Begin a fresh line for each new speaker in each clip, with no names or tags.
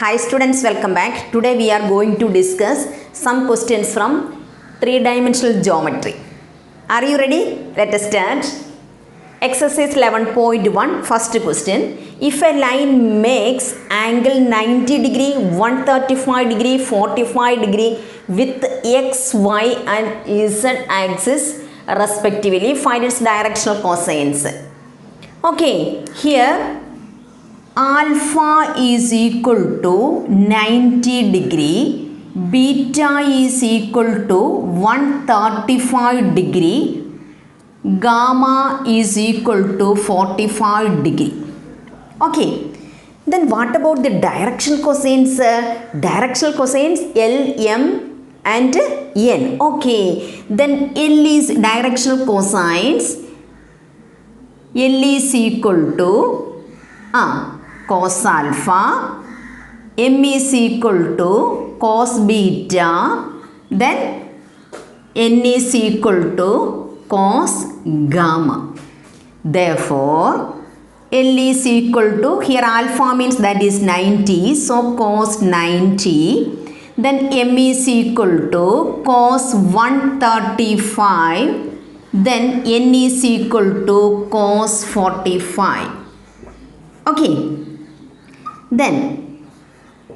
Hi students, welcome back. Today we are going to discuss some questions from three-dimensional geometry. Are you ready? Let us start. Exercise 11.1, first question. If a line makes angle 90 degree, 135 degree, 45 degree with x, y and z axis respectively, find its directional cosines. Okay, here alpha is equal to 90 degree, beta is equal to 135 degree, gamma is equal to 45 degree. Okay, then what about the directional cosines? Directional cosines L, M and N. Okay, then L is directional cosines. L is equal to cos alpha, M is equal to cos beta, then N is equal to cos gamma. Therefore, L is equal to, here alpha means that is 90, so cos 90, then M is equal to cos 135, then N is equal to cos 45. Okay, then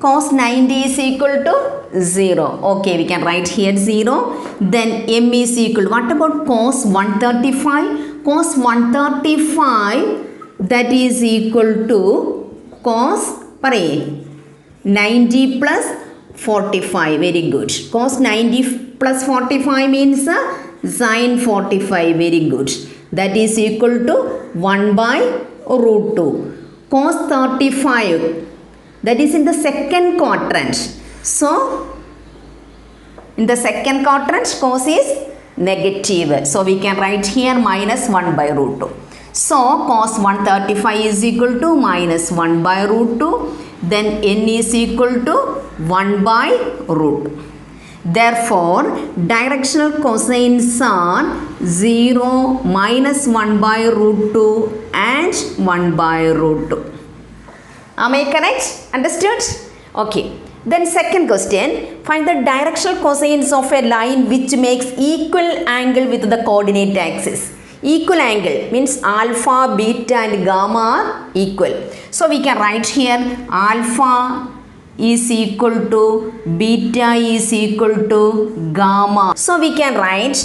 cos 90 is equal to 0. Okay, we can write here 0. Then M is equal to, what about cos 135? Cos 135 that is equal to cos 90 plus 45. Very good. Cos 90 plus 45 means sin 45. Very good. That is equal to 1 by root 2. Cos 35, that is in the second quadrant. So, in the second quadrant, cos is negative. So, we can write here minus 1 by root 2. So, cos 135 is equal to minus 1 by root 2. Then, n is equal to 1 by root 2. Therefore, directional cosines are 0, minus 1 by root 2 and 1 by root 2. Am I correct? Understood? Okay. Then second question, find the directional cosines of a line which makes equal angle with the coordinate axis. Equal angle means alpha, beta and gamma are equal. So, we can write here alpha is equal to beta is equal to gamma. So, we can write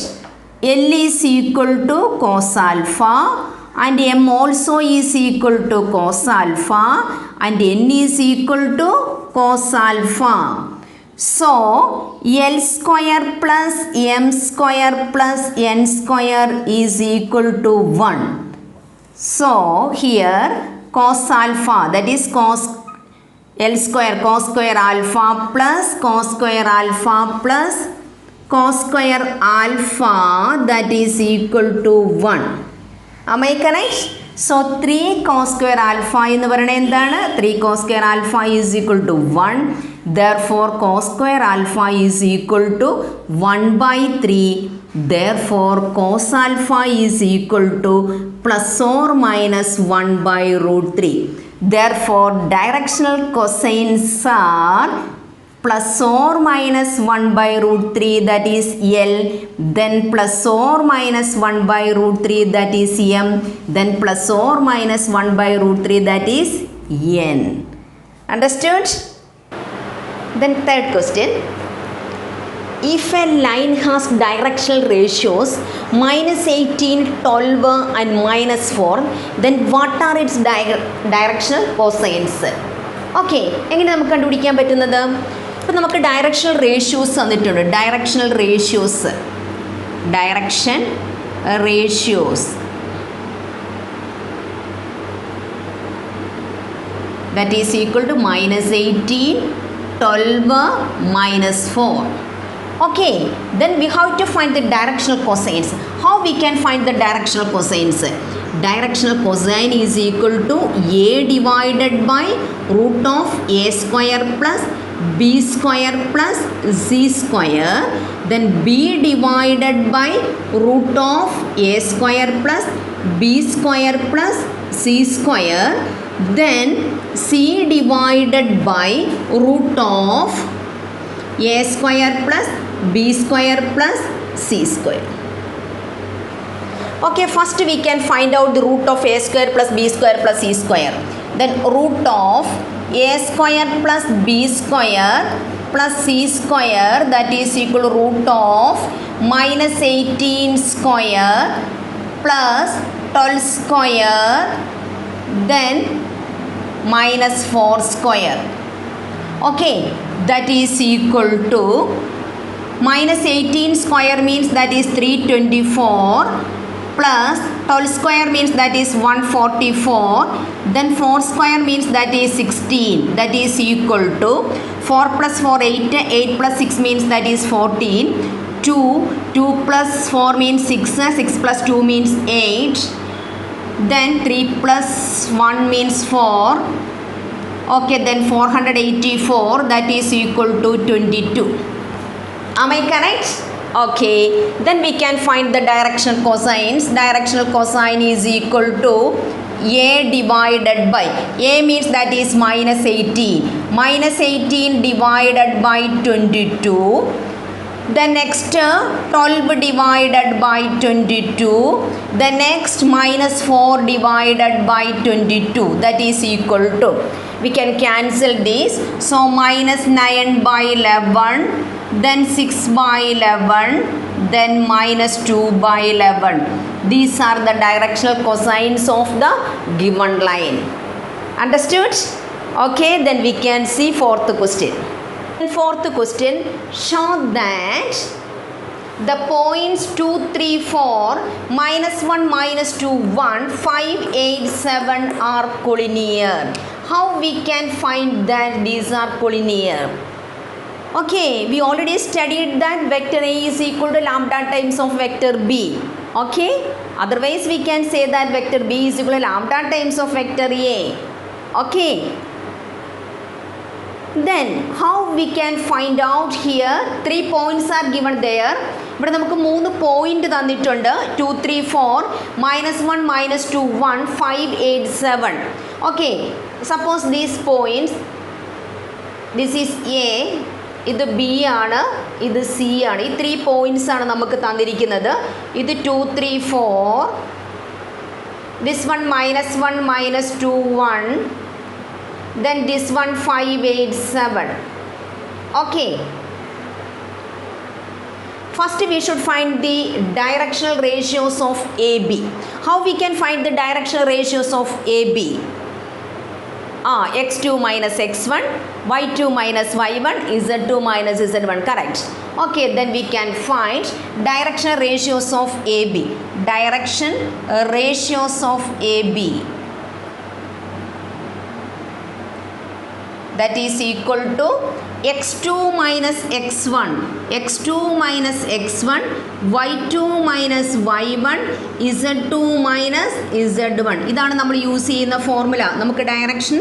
L is equal to cos alpha and M also is equal to cos alpha and N is equal to cos alpha. So, L square plus M square plus N square is equal to 1. So, here cos alpha, that is cos L square cos square alpha plus cos square alpha plus cos square alpha, that is equal to 1. Am I correct? So, 3 cos square alpha in the 3 cos square alpha is equal to 1. Therefore, cos square alpha is equal to 1 by 3. Therefore, cos alpha is equal to plus or minus 1 by root 3. Therefore, directional cosines are plus or minus 1 by root 3, that is L, then plus or minus 1 by root 3, that is M, then plus or minus 1 by root 3, that is N. Understood? Then third question. If a line has directional ratios minus 18, 12 and minus 4, then what are its directional cosines? Okay, എങ്ങനെ നമുക്ക് കണ്ടുപിടിക്കാൻ പറ്റുന്നത്? അപ്പോൾ നമുക്ക് directional ratios തന്നിട്ടുണ്ട്. Directional ratios that is equal to minus 18, 12, minus 4. Okay, then we have to find the directional cosines. How we can find the directional cosines? Directional cosine is equal to a divided by root of a square plus b square plus z square, then b divided by root of a square plus b square plus c square, then c divided by root of a square plus b square plus c square. Okay, first we can find out the root of a square plus b square plus c square. Then root of a square plus b square plus c square, that is equal to root of minus 18 square plus 12 square then minus 4 square. Okay, that is equal to minus 18 square means that is 324 plus 12 square means that is 144, then 4 square means that is 16, that is equal to 4 plus 4 8, 8 plus 6 means that is 14, 2 plus 4 means 6, 6 plus 2 means 8, then 3 plus 1 means 4, okay, then 484, that is equal to 22. Am I correct? Okay, then we can find the directional cosines. Directional cosine is equal to a divided by, a means that is minus 18, minus 18 divided by 22, the next 12 divided by 22, the next minus 4 divided by 22, that is equal to, we can cancel this, so minus 9 by 11, then 6 by 11, then minus 2 by 11. These are the directional cosines of the given line. Understood? Okay, then we can see fourth question. Fourth question, show that the points 2, 3, 4, minus 1, minus 2, 1, 5, 8, 7 are collinear. How we can find that these are collinear? Okay, we already studied that vector A is equal to lambda times of vector B. Okay, otherwise we can say that vector B is equal to lambda times of vector A. Okay, then how we can find out here? 3 points are given there. But നമുക്ക് 3 point തന്നിട്ടുണ്ട് 2, 3, 4, minus 1, minus 2, 1, 5, 8, 7. Okay, suppose these points, this is A, ഇത് B ആണ്, ഇത് C ആണ്. ഈ 3 points ആണ് നമുക്ക് തന്നിരിക്കുന്നത്. ഇത് 2, 3, 4, this one minus 1, minus 2, 1, then this one 5, 8, 7. Okay, first we should find the directional ratios of AB. How we can find the directional ratios of AB? X2 minus x1, y2 minus y1, z2 minus z1, correct. Okay, then we can find directional ratios of AB. Direction ratios of AB, that is equal to x2 minus x1, x2 minus x1, y2 minus y1, z2 minus z1. ഇതാണ് നമ്മൾ use ചെയ്യുന്ന formula. നമുക്ക് direction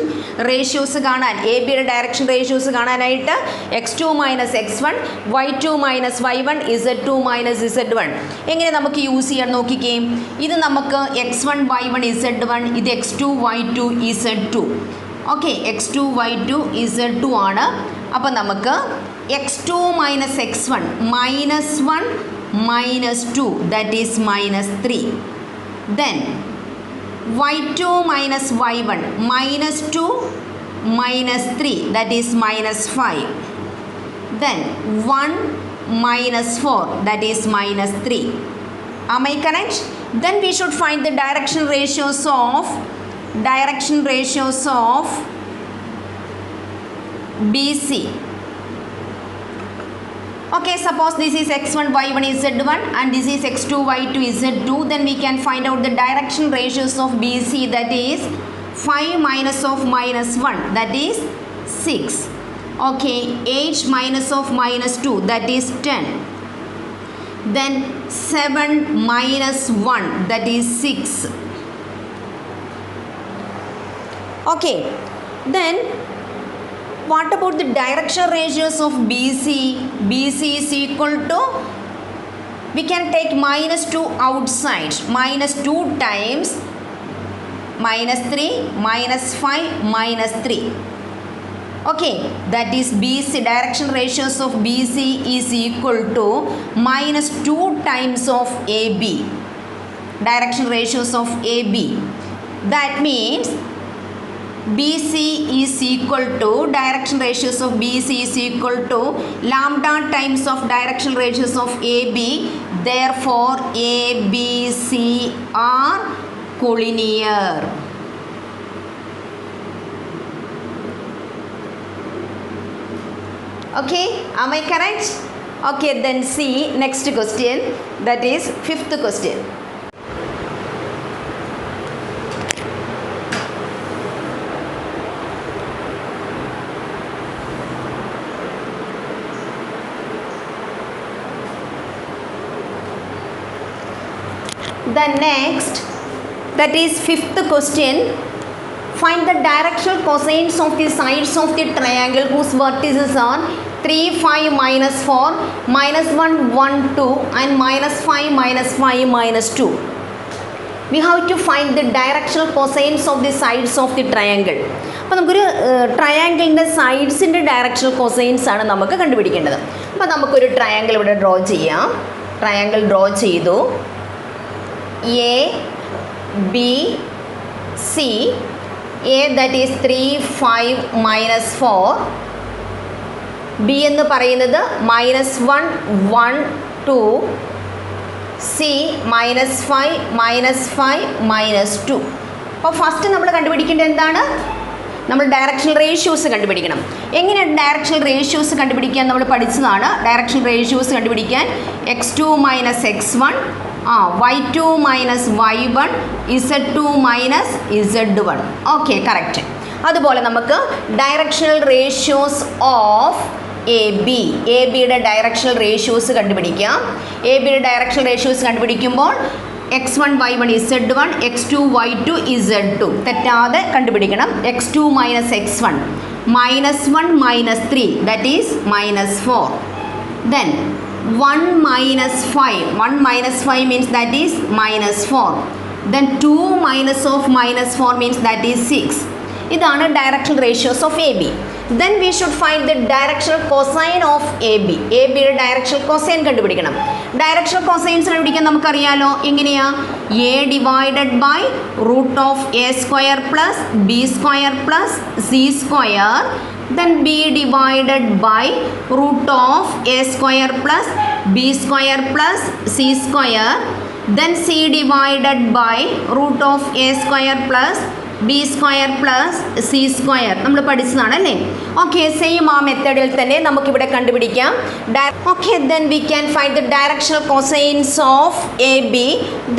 ratios കാണാൻ, A ബിയുടെ direction ratios കാണാനായിട്ട് x2 minus x1, y2 minus y1, z2 minus z1 എങ്ങനെ നമുക്ക് use ചെയ്യാൻ നോക്കിക്കേ. ഇത് നമുക്ക് x1 y1 z1, ഇത് x2 y2 z2. Okay, x2 y2 z2 ആണ്. അപ്പം നമുക്ക് x2 minus x1 minus 1 minus 2, that is minus 3. Then y2 minus y1 minus 2 minus 3, that is minus 5. Then 1 minus 4, that is minus 3. Am I correct? Then we should find the direction ratios of BC. Okay, suppose this is x1 y1 z1 and this is x2 y2 z2, then we can find out the direction ratios of BC, that is 5 minus of minus 1, that is 6. Okay, 8 minus of minus 2, that is 10. Then 7 minus 1, that is 6. Okay, then what about the direction ratios of BC? BC is equal to, we can take minus 2 outside, minus 2 times -3, -5, -3. Okay, that is BC, direction ratios of BC is equal to -2 times of AB. Direction ratios of AB. That means BC is equal to, direction ratios of BC is equal to lambda times of direction ratios of AB. Therefore, ABC are collinear. Okay, am I correct? Okay, then see next question, that is 5th question. The next, that is 5th question. Find the directional cosines of the sides of the triangle whose vertices are 3, 5, -4, -1, 1, 2 and -5, -5, -2. We have to find the directional cosines of the sides of the triangle. അപ്പോൾ നമുക്കൊരു ട്രയാങ്കിളിൻ്റെ സൈഡ്സിൻ്റെ directional cosines ആണ് നമുക്ക് കണ്ടുപിടിക്കേണ്ടത്. അപ്പോൾ നമുക്കൊരു triangle ഇവിടെ draw ചെയ്യാം. Triangle draw ചെയ്തു. A, B, C. A, that is 3, 5, -4. B എന്ന് പറയുന്നത് -1, 1, 2. C, -5, -5, -2. അപ്പോൾ ഫസ്റ്റ് നമ്മൾ കണ്ടുപിടിക്കേണ്ടത് എന്താണ്? നമ്മൾ ഡയറക്ഷണൽ റേഷ്യോസ് കണ്ടുപിടിക്കണം. എങ്ങനെയാണ് ഡയറക്ഷണൽ റേഷ്യോസ് കണ്ടുപിടിക്കാൻ നമ്മൾ പഠിച്ചതാണ്. ഡയറക്ഷണൽ റേഷ്യോസ് കണ്ടുപിടിക്കാൻ x2 - x1, y2 - y1, z2 - z1. Okay, correct. അതുപോലെ നമുക്ക് ഡയറക്ഷണൽ റേഷ്യോസ് ഓഫ് എ ബിയുടെ ഡയറക്ഷണൽ റേഷ്യോസ് കണ്ടുപിടിക്കാം. എ ബിയുടെ ഡയറക്ഷണൽ റേഷ്യോസ് കണ്ടുപിടിക്കുമ്പോൾ x1 y1 z1, x2 y2 z2 തെറ്റാതെ കണ്ടുപിടിക്കണം. x2 - x1 -1 -3, that is -4. Then 1 - 5, 1 - 5 means that is -4. Then 2 -4 means that is 6. ഇതാണ് directional ratios of A B. Then we should find the directional cosine of AB. ABയുടെ directional cosine കണ്ടുപിടിക്കണം. Directional cosines കണ്ടുപിടിക്കാൻ നമുക്കറിയാലോ. എങ്ങനെയാ? A divided by √(a² + b² + c². Then B divided by √(a² + b² + c². Then C divided by √(a² + b² + c². നമ്മൾ പഠിച്ചതാണ് അല്ലേ. Okay, same ആ മെത്തേഡിൽ തന്നെ നമുക്കിവിടെ കണ്ടുപിടിക്കാം. Okay, then we can find the directional cosines of A B.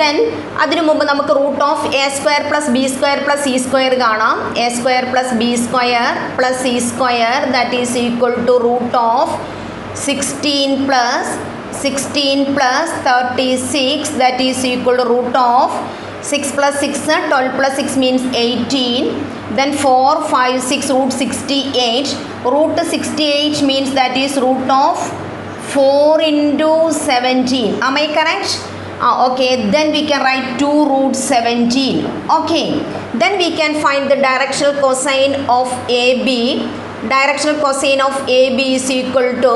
Then അതിനു മുമ്പ് നമുക്ക് √(a² + b² + c² കാണാം. a² + b² + c², that is equal to √(16 + 36), that is equal to √(6 + 6), 12 + 6 means 18. Then 4, 5, 6, √68. √68 means that is √4 × 17. Am I correct? Okay, then we can write 2√17. Okay, then we can find the directional cosine of AB. Directional cosine of AB is equal to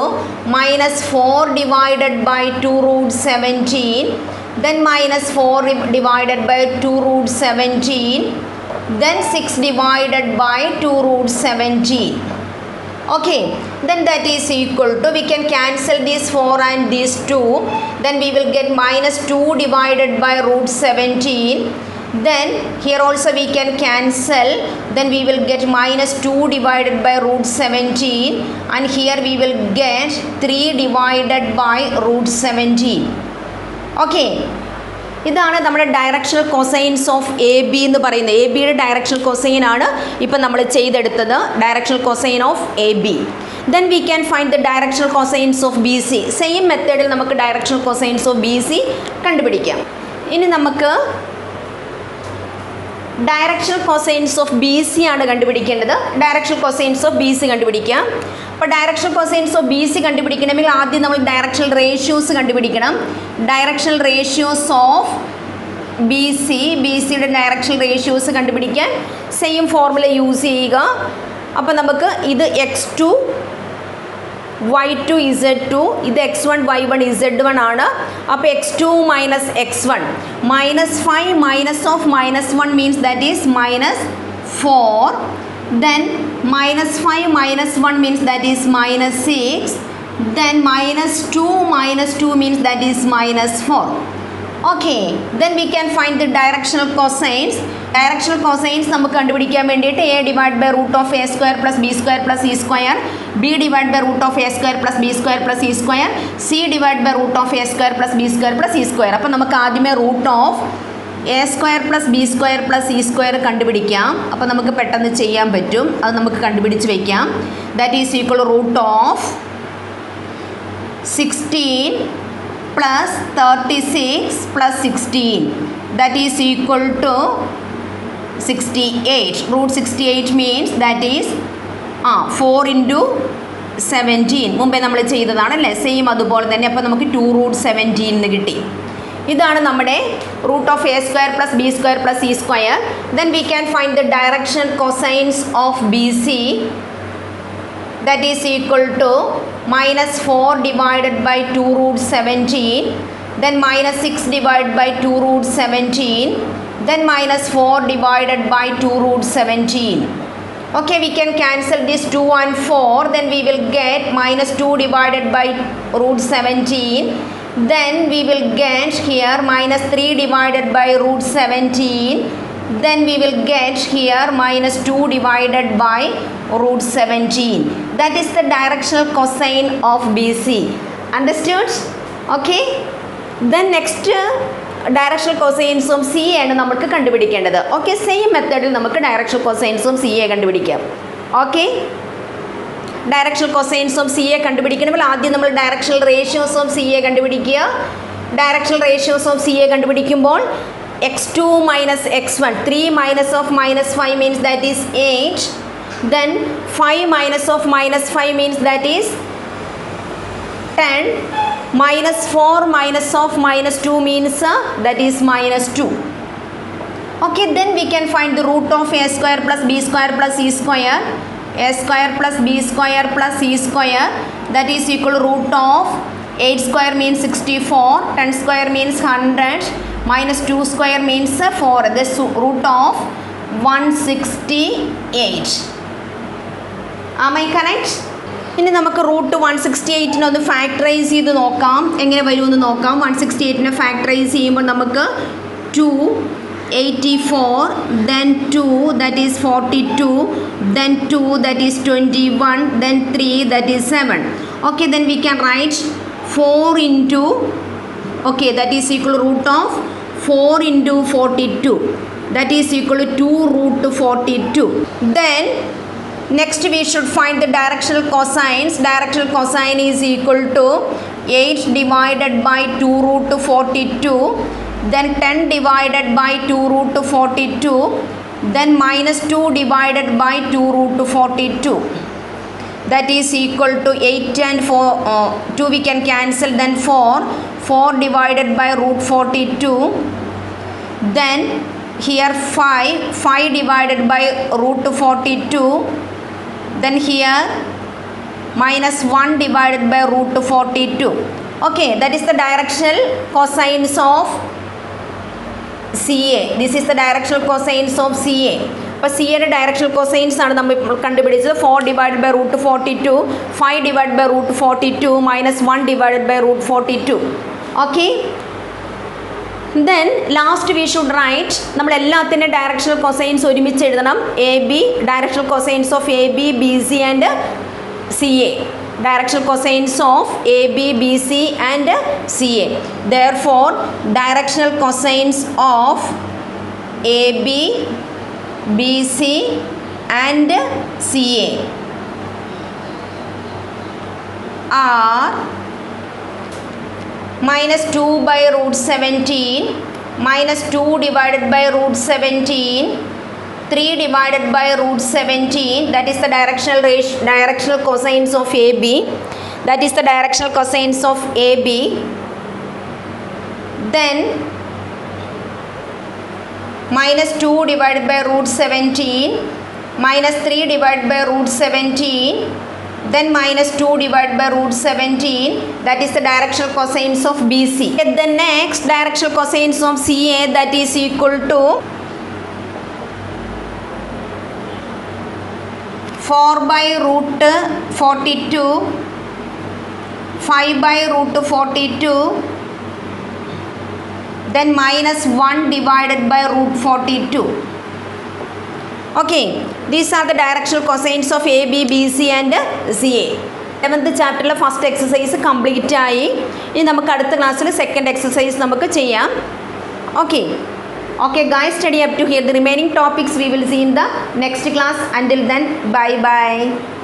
-4 divided by 2√17. Then -4 divided by 2√17. Then 6 divided by 2√17. Okay, then that is equal to, we can cancel these 4 and these 2. Then we will get -2 divided by √17. Then here also we can cancel. Then we will get -2 divided by √17. And here we will get 3 divided by √17. Okay, ഇതാണ് നമ്മുടെ directional cosines of A B എന്ന് പറയുന്നത്. A ബിയുടെ directional cosine ആണ് ഇപ്പം നമ്മൾ ചെയ്തെടുത്തത്, directional cosine of A B. Then we can find the directional cosines of B C. Same മെത്തേഡിൽ നമുക്ക് directional cosines of B C കണ്ടുപിടിക്കാം. ഇനി നമുക്ക് directional cosines of B C ആണ് കണ്ടുപിടിക്കേണ്ടത്. Directional cosines of B C കണ്ടുപിടിക്കാം. അപ്പോൾ directional cosines of B C കണ്ടുപിടിക്കണമെങ്കിൽ ആദ്യം നമ്മൾ ഡയറക്ഷണൽ റേഷ്യോസ് കണ്ടുപിടിക്കണം. ഡയറക്ഷണൽ റേഷ്യോസ് ഓഫ് ബി സിയുടെ ഡയറക്ഷണൽ റേഷ്യോസ് കണ്ടുപിടിക്കാൻ സെയിം ഫോർമുല യൂസ് ചെയ്യുക. അപ്പോൾ നമുക്ക് ഇത് x2 y2 z2 ഇത് x1 y1 z1 ആണ്. അപ്പോൾ x2 minus x1 -5 -1 means that is -4. then -5 -1 means that is -6. then -2 means that is -4. okay, then we can find the directional cosines. Directional cosines നമുക്ക് കണ്ടുപിടിക്കാൻ വേണ്ടിയിട്ട് a divided by root of a square plus b square plus e square, b divided by root of a square plus b square plus e square, c divided by root of a square plus b square plus e square. അപ്പോൾ നമുക്ക് ആദ്യമേ root of a square plus b square plus e square കണ്ടുപിടിക്കാം. അപ്പോൾ നമുക്ക് പെട്ടെന്ന് ചെയ്യാൻ പറ്റും. അത് നമുക്ക് കണ്ടുപിടിച്ച് വയ്ക്കാം. that is equal to root of 16 plus 36 plus 16, that is equal to 68. root 68 means that is 4 into 17. മുമ്പേ നമ്മൾ ചെയ്തതാണല്ലേ, സെയിം അതുപോലെ തന്നെ. അപ്പോൾ നമുക്ക് 2 root 17 എന്ന് കിട്ടി. ഇതാണ് നമ്മുടെ root of a square plus b square plus e square. then we can find the direction cosines of BC, that is equal to -4 divided by 2 root 17, then -6 divided by 2 root 17, then -4 divided by 2 root 17. okay, we can cancel this 2 and 4, then we will get -2 divided by root 17, then we will get here -3 divided by root 17, then we will get here -2 divided by root 17. that is the directional cosine of BC. understood? okay, then next directional cosines of CA ആണ് നമുക്ക് കണ്ടുപിടിക്കേണ്ടത്. Okay, same മെത്തേഡിൽ നമുക്ക് directional cosines of CA കണ്ടുപിടിക്കാം. Okay, directional cosines of CA കണ്ടുപിടിക്കണമെങ്കിൽ ആദ്യം നമ്മൾ directional ratios of CA കണ്ടുപിടിക്കുക. directional ratios of CA കണ്ടുപിടിക്കുമ്പോൾ x2 minus x1, 3 minus of -5 means that is 8. then 5 minus of -5 means that is 10. -4 minus of -2 means that is -2. okay, then we can find the root of a square plus b square plus e square. a square plus b square plus e square, that is equal to root of 8 square means 64, 10 square means 100, -2 square means 4. this root of 168. am I correct? ഇനി നമുക്ക് root 168 ഒന്ന് factorise ചെയ്ത് നോക്കാം. എങ്ങനെ വരുമെന്ന് നോക്കാം. 168 factorise ചെയ്യുമ്പോൾ നമുക്ക് 284, then 2 that is 42, then 2 that is 21, then 3 that is 7. okay, then we can write 4 into, okay, that is equal to root of 4 into 42, that is equal to 2 root 42. then next we should find the directional cosines. directional cosine is equal to 8 divided by 2 root 42, then 10 divided by 2 root 42, then -2 divided by 2 root 42, that is equal to 8 and 4, 2 we can cancel, then 4 divided by root 42, then here 5 divided by root 42, then here -1 divided by root 42. okay, that is the directional cosines of CA. this is the directional cosines of CA. അപ്പോൾ സിയുടെ directional cosines ആണ് നമ്മൾ ഇപ്പോൾ കണ്ടുപിടിച്ചത്. 4 divided by root 42, 5 divided by root 42, -1 divided by root 42. okay, then last we should write, നമ്മൾ എല്ലാത്തിൻ്റെ directional cosines ഒരുമിച്ച് എഴുതണം. AB, directional cosines of AB, BC and CA. directional cosines of AB, BC and CA. therefore directional cosines of AB, BC and CA are -2 by root 17, -2 divided by root 17, 3 divided by root 17, that is the directional cosines of AB. that is the directional cosines of AB. then minus 2 divided by root 17, minus 3 divided by root 17, then minus 2 divided by root 17. That is the directional cosines of BC. The next directional cosines of CA, that is equal to 4 by root 42, 5 by root 42, then minus 1 divided by root 42. Okay, these are the directional cosines of AB, BC and CA. 11th chapter first exercise complete ആയി. ഇനി നമുക്ക് അടുത്ത ക്ലാസ്സിൽ second exercise നമുക്ക് ചെയ്യാം. Okay. Okay guys, study up to here. The remaining topics we will see in the next class. Until then, bye bye.